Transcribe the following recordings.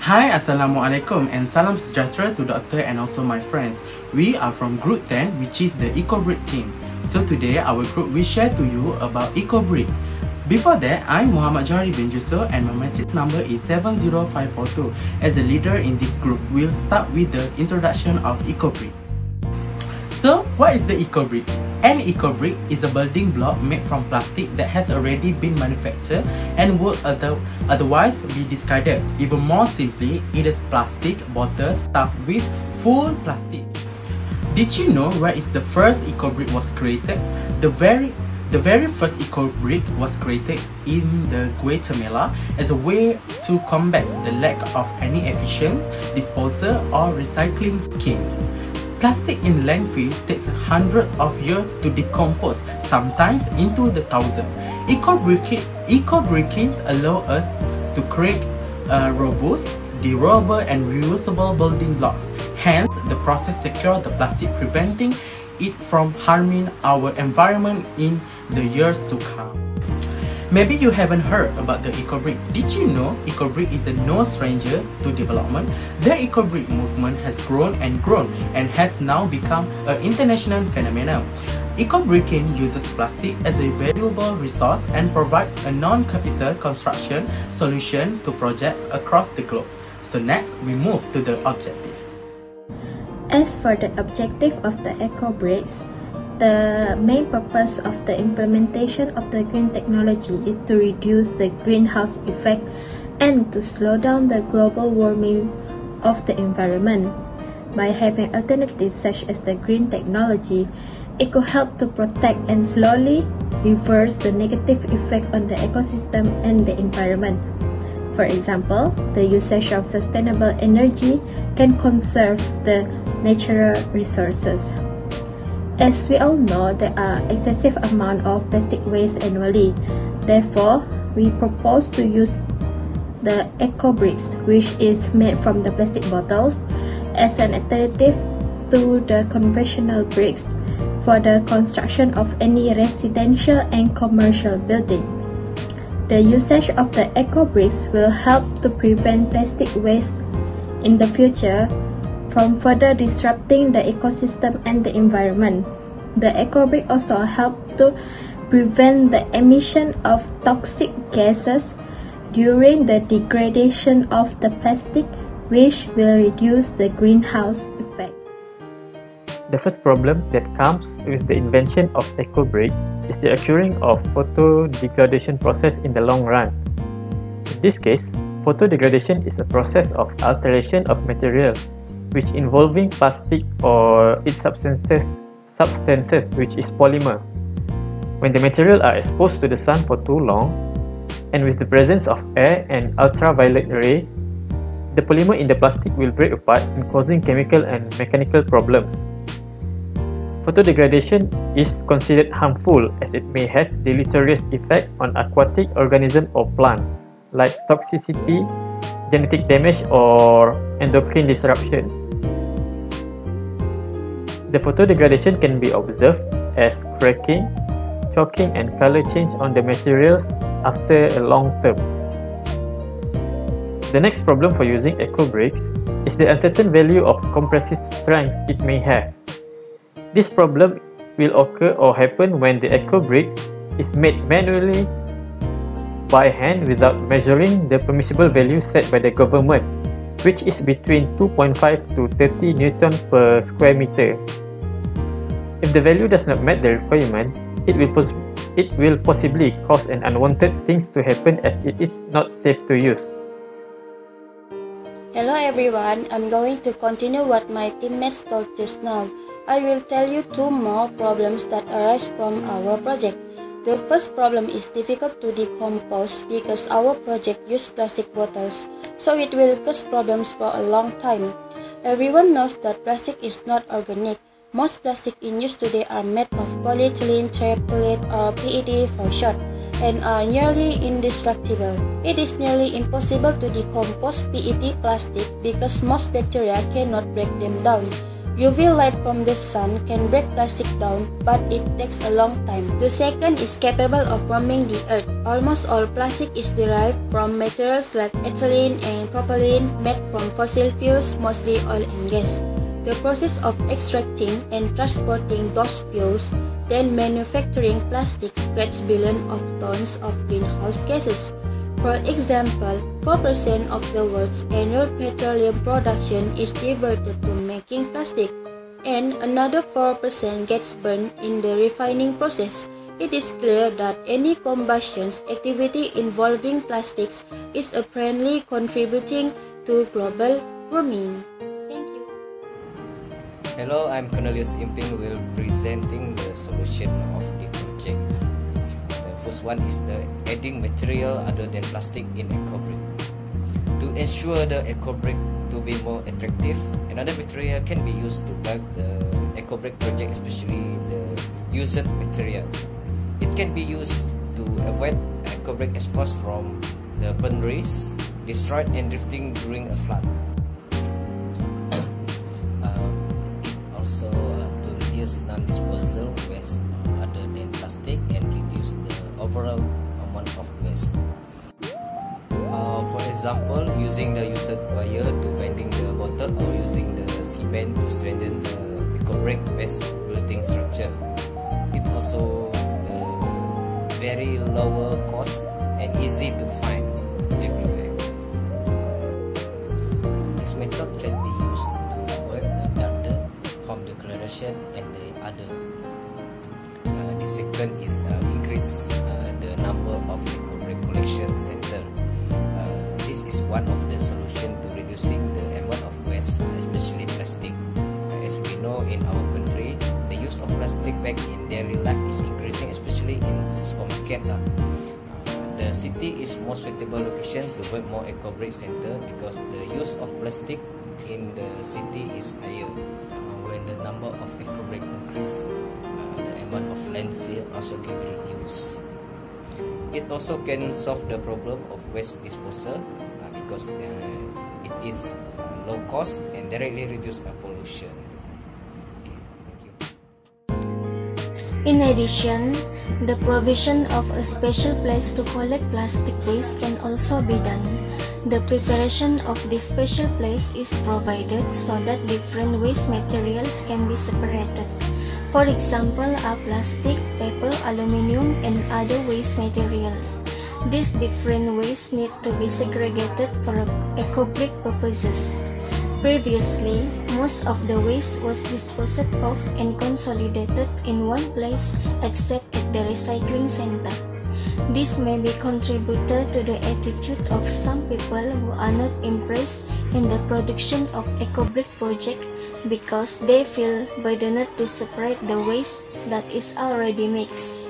Hi, Assalamualaikum and salam sejahtera to Doctor and also my friends. We are from Group 10, which is the EcoBrick team. So today, our group will share to you about EcoBrick. Before that, I'm Muhammad Johari bin Jusso and my matric number is 70542. As a leader in this group, we'll start with the introduction of EcoBrick. So, what is the EcoBrick? An EcoBrick is a building block made from plastic that has already been manufactured and would otherwise be discarded. Even more simply, it is plastic bottle stuffed with full plastic. Did you know where is the first EcoBrick was created? The very first EcoBrick was created in the Guatemala as a way to combat the lack of any efficient disposal or recycling schemes. Plastic in landfill takes hundreds of years to decompose, sometimes into the thousands. Eco-brickings allow us to create robust, durable and reusable building blocks. Hence, the process secures the plastic, preventing it from harming our environment in the years to come. Maybe you haven't heard about the EcoBrick. Did you know EcoBrick is no stranger to development? The EcoBrick movement has grown and has now become an international phenomenon. Eco-bricking uses plastic as a valuable resource and provides a non-capital construction solution to projects across the globe. So next, we move to the objective. As for the objective of the EcoBricks, the main purpose of the implementation of the green technology is to reduce the greenhouse effect and to slow down the global warming of the environment. By having alternatives such as the green technology, it could help to protect and slowly reverse the negative effect on the ecosystem and the environment. For example, the usage of sustainable energy can conserve the natural resources. As we all know, there are excessive amount of plastic waste annually. Therefore, we propose to use the EcoBricks, which is made from the plastic bottles, as an alternative to the conventional bricks for the construction of any residential and commercial building. The usage of the EcoBricks will help to prevent plastic waste in the future from further disrupting the ecosystem and the environment. The EcoBrick also help to prevent the emission of toxic gases during the degradation of the plastic, which will reduce the greenhouse effect. The first problem that comes with the invention of EcoBrick is the occurring of photo-degradation process in the long run. In this case, photo-degradation is a process of alteration of material which involving plastic or its substances which is polymer. When the material are exposed to the sun for too long and with the presence of air and ultraviolet ray, the polymer in the plastic will break apart and causing chemical and mechanical problems. Photodegradation is considered harmful as it may have deleterious effect on aquatic organisms or plants like toxicity, genetic damage or endocrine disruption. The photodegradation can be observed as cracking, chalking and color change on the materials after a long term. The next problem for using EcoBricks is the uncertain value of compressive strength it may have. This problem will occur or happen when the EcoBrick is made manually by hand without measuring the permissible value set by the government, which is between 2.5 to 30 Newton per square meter. If the value does not meet the requirement, it will possibly cause an unwanted things to happen as it is not safe to use. Hello everyone, I'm going to continue what my teammates told just now. I will tell you two more problems that arise from our project. The first problem is difficult to decompose because our project uses plastic bottles, so it will cause problems for a long time. Everyone knows that plastic is not organic. Most plastic in use today are made of polyethylene terephthalate or PET for short and are nearly indestructible. It is nearly impossible to decompose PET plastic because most bacteria cannot break them down. UV light from the sun can break plastic down, but it takes a long time. The second is capable of warming the earth. Almost all plastic is derived from materials like ethylene and propylene made from fossil fuels, mostly oil and gas. The process of extracting and transporting those fuels, then manufacturing plastics, creates billions of tons of greenhouse gases. For example, 4% of the world's annual petroleum production is diverted to making plastic, and another 4% gets burned in the refining process. It is clear that any combustion activity involving plastics is apparently contributing to global warming. Thank you. Hello, I'm Cornelius Imping, will presenting the solution of the projects. The first one is the adding material other than plastic in EcoBrick. To ensure the EcoBrick to be more attractive, another material can be used to back the EcoBrick project, especially the used material. It can be used to avoid EcoBrick exposed from the burn rays, destroyed and drifting during a flood. To reduce non-disposal waste other than plastic and reduce the overall amount of waste. For example, using the used wire to binding the bottle or using the cement to strengthen the EcoBrick base building structure. It also very lower cost and easy to find everywhere. This method can be used to avoid the garden, home decoration and the other. The second is increase the number of EcoBrick collection center. This is one of the solutions to reducing the amount of waste, especially plastic. As we know in our country, the use of plastic bag in daily life is increasing, especially in supermarket. The city is more suitable location to build more EcoBrick center because the use of plastic in the city is higher. When the number of EcoBrick increase, the amount of landfill also can be reduced. It also can solve the problem of waste disposal because it is low cost and directly reduce pollution. Okay, thank you. In addition, the provision of a special place to collect plastic waste can also be done. The preparation of this special place is provided so that different waste materials can be separated. For example, are plastic, paper, aluminium, and other waste materials. These different waste need to be segregated for EcoBrick purposes. Previously, most of the waste was disposed of and consolidated in one place except at the recycling center. This may be contributed to the attitude of some people who are not impressed in the production of EcoBrick project because they feel burdened to separate the waste that is already mixed.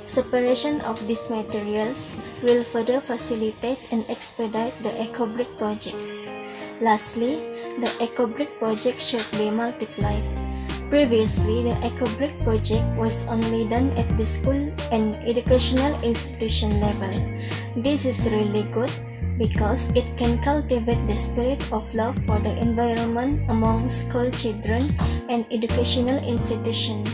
Separation of these materials will further facilitate and expedite the EcoBrick project. Lastly, the EcoBrick project should be multiplied. Previously, the EcoBrick project was only done at the school and educational institution level. This is really good because it can cultivate the spirit of love for the environment among school children and educational institutions.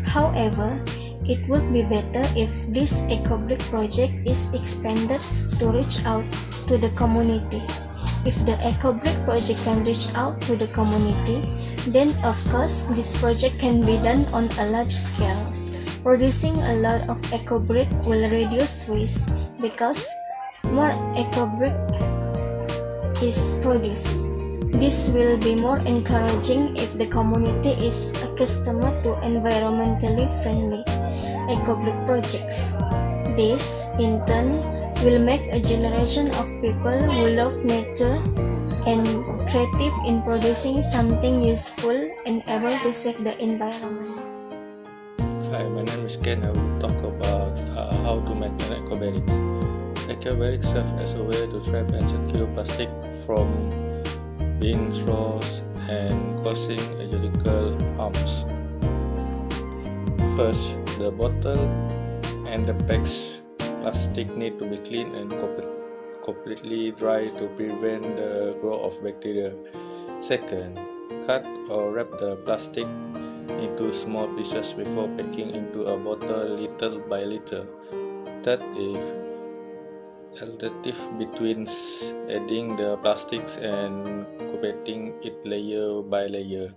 However, it would be better if this EcoBrick project is expanded to reach out to the community. If the EcoBrick project can reach out to the community, then of course this project can be done on a large scale. Producing a lot of EcoBrick will reduce waste because more EcoBrick is produced. This will be more encouraging if the community is accustomed to environmentally friendly EcoBrick projects. This, in turn, will make a generation of people who love nature and creative in producing something useful and able to save the environment. Hi, my name is Ken. I will talk about how to make an EcoBarracks. EcoBarracks serve as a way to trap and secure plastic from being thrown and causing ecological harms. First, the bottle and the bags plastic need to be clean and completely dry to prevent the growth of bacteria. Second, cut or wrap the plastic into small pieces before packing into a bottle little by little. Third is alternative between adding the plastics and coating it layer by layer.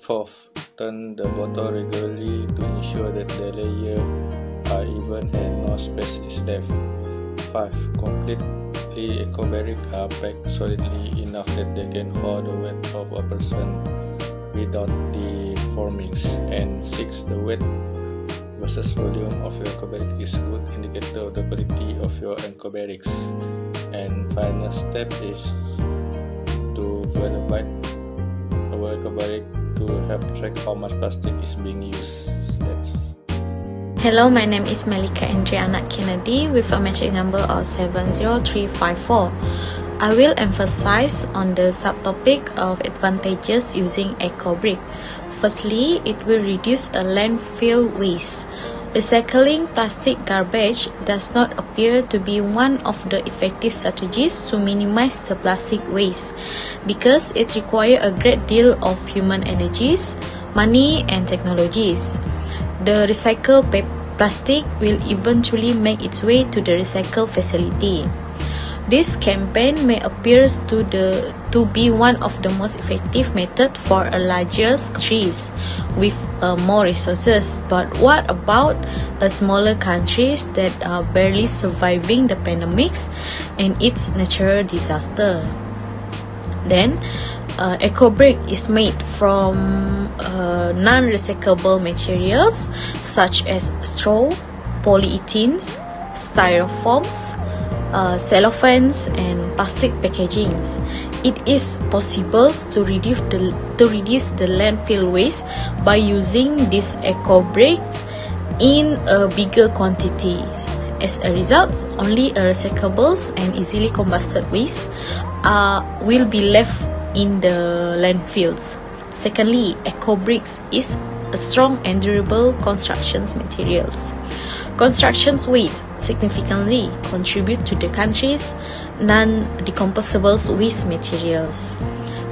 Fourth, turn the bottle regularly to ensure that the layers are even and no space is left. 5. Completely eco-barrics are packed solidly enough that they can hold the weight of a person without deforming. And 6. The weight versus volume of your eco-barric is a good indicator of the quality of your eco-barrics. And final step is to validate our eco-barric to help track how much plastic is being used. Hello, my name is Malika Andriana Kennedy with a metric number of 70354. I will emphasize on the subtopic of advantages using eco-brick. Firstly, it will reduce the landfill waste. Recycling plastic garbage does not appear to be one of the effective strategies to minimize the plastic waste because it requires a great deal of human energies, money, and technologies. The recycled plastic will eventually make its way to the recycle facility. This campaign may appear to be one of the most effective methods for a larger countries with more resources. But what about smaller countries that are barely surviving the pandemics and its natural disaster? Then, eco-brick is made from non-recyclable materials such as straw, polyethylenes, styrofoams, cellophanes, and plastic packagings. It is possible to reduce the landfill waste by using these eco-bricks in bigger quantities. As a result, only recyclables and easily combusted waste will be left in the landfills. Secondly, eco-bricks is a strong and durable construction materials. Construction waste significantly contribute to the country's non-decomposable waste materials.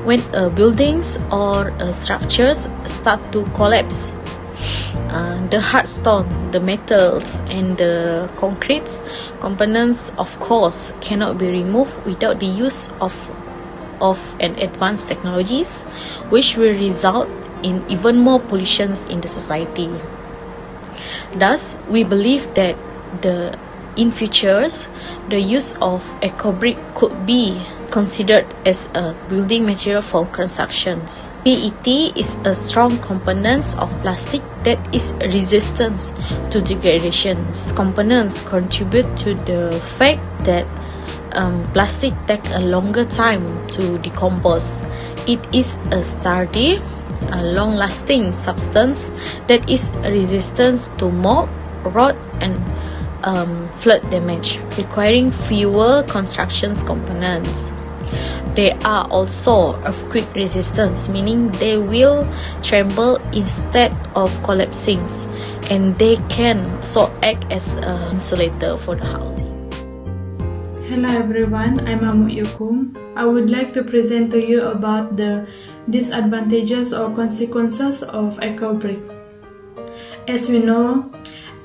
When buildings or structures start to collapse, the hard stone, the metals, and the concrete components, of course, cannot be removed without the use of an advanced technologies, which will result in even more pollution in the society. Thus, we believe that in futures, the use of eco-brick could be considered as a building material for constructions. PET is a strong component of plastic that is resistant to degradation. Components contribute to the fact that plastic takes a longer time to decompose. It is a sturdy, long-lasting substance that is resistant to mold, rot, and flood damage, requiring fewer construction components. They are also earthquake resistant, meaning they will tremble instead of collapsing, and they can so act as an insulator for the housing. Hello everyone, I'm Amuk Yukum. I would like to present to you about the disadvantages or consequences of eco-brick. As we know,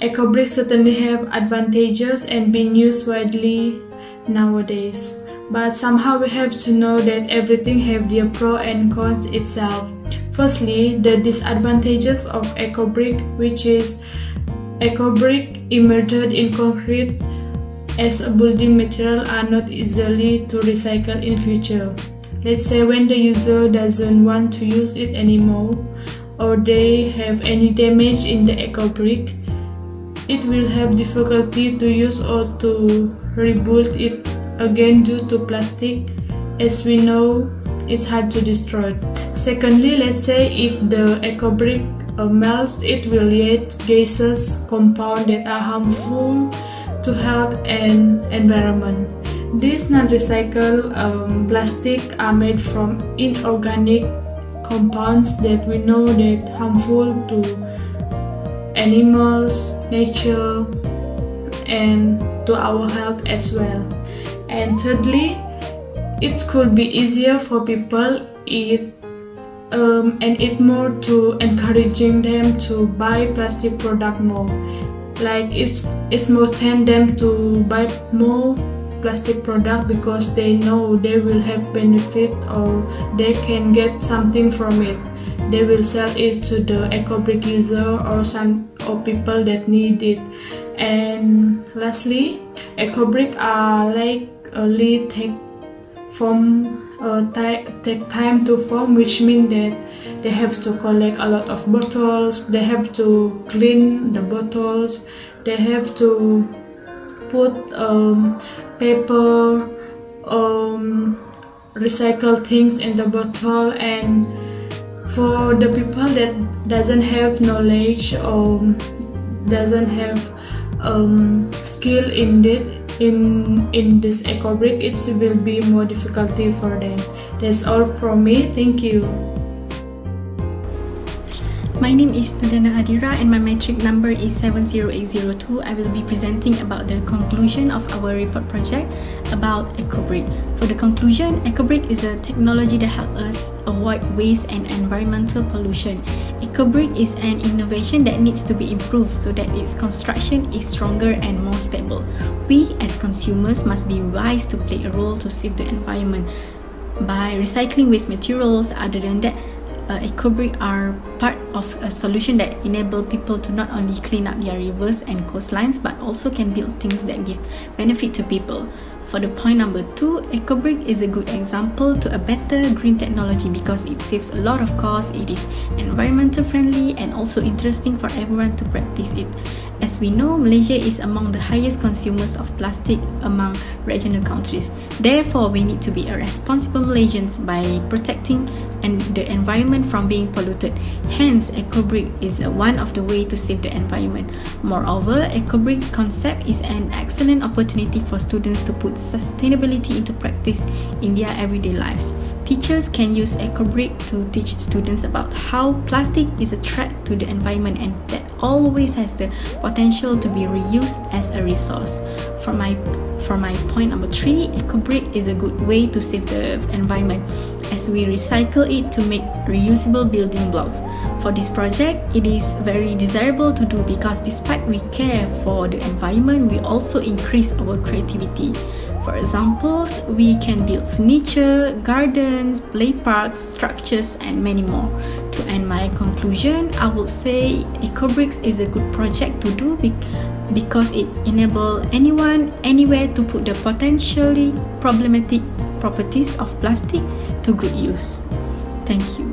eco-bricks certainly have advantages and being used widely nowadays. But somehow we have to know that everything have their pro and cons itself. Firstly, the disadvantages of eco-brick, which is eco-brick immersed in concrete as a building material are not easily to recycle in future. Let's say when the user doesn't want to use it anymore, or they have any damage in the eco-brick, it will have difficulty to use or to rebuild it again due to plastic. As we know, it's hard to destroy. Secondly, let's say if the eco-brick melts, it will release gases, compounds that are harmful to health and environment. These non-recycled plastic are made from inorganic compounds that we know that harmful to animals, nature, and to our health as well. And thirdly, it could be easier for people and it more to encouraging them to buy plastic product more. Like it's more tend them to buy more plastic product because they know they will have benefit or they can get something from it. They will sell it to the EcoBrick user or people that need it. And lastly, EcoBrick are like early take time to form, which means that they have to collect a lot of bottles, they have to clean the bottles, they have to put paper, recycle things in the bottle. And for the people that doesn't have knowledge or doesn't have skill in it, in this EcoBrick, it will be more difficulty for them. That's all from me. Thank you. My name is Nudana Adira and my metric number is 70802. I will be presenting about the conclusion of our report project about EcoBrick. For the conclusion, EcoBrick is a technology that helps us avoid waste and environmental pollution. EcoBrick is an innovation that needs to be improved so that its construction is stronger and more stable. We as consumers must be wise to play a role to save the environment by recycling waste materials. Other than that, EcoBrick are part of a solution that enable people to not only clean up their rivers and coastlines but also can build things that give benefit to people. For the point number 2, EcoBrick is a good example to a better green technology because it saves a lot of cost, it is environmental friendly and also interesting for everyone to practice it. As we know, Malaysia is among the highest consumers of plastic among regional countries. Therefore, we need to be a responsible Malaysians by protecting the environment from being polluted. Hence, EcoBrick is one of the ways to save the environment. Moreover, EcoBrick concept is an excellent opportunity for students to put sustainability into practice in their everyday lives. Teachers can use EcoBrick to teach students about how plastic is a threat to the environment and that always has the potential to be reused as a resource. For my point number 3, EcoBrick is a good way to save the environment as we recycle it to make reusable building blocks. For this project, it is very desirable to do because despite we care for the environment, we also increase our creativity. For examples, we can build furniture, gardens, play parks, structures, and many more. To end my conclusion, I would say EcoBricks is a good project to do because it enables anyone, anywhere to put the potentially problematic properties of plastic to good use. Thank you.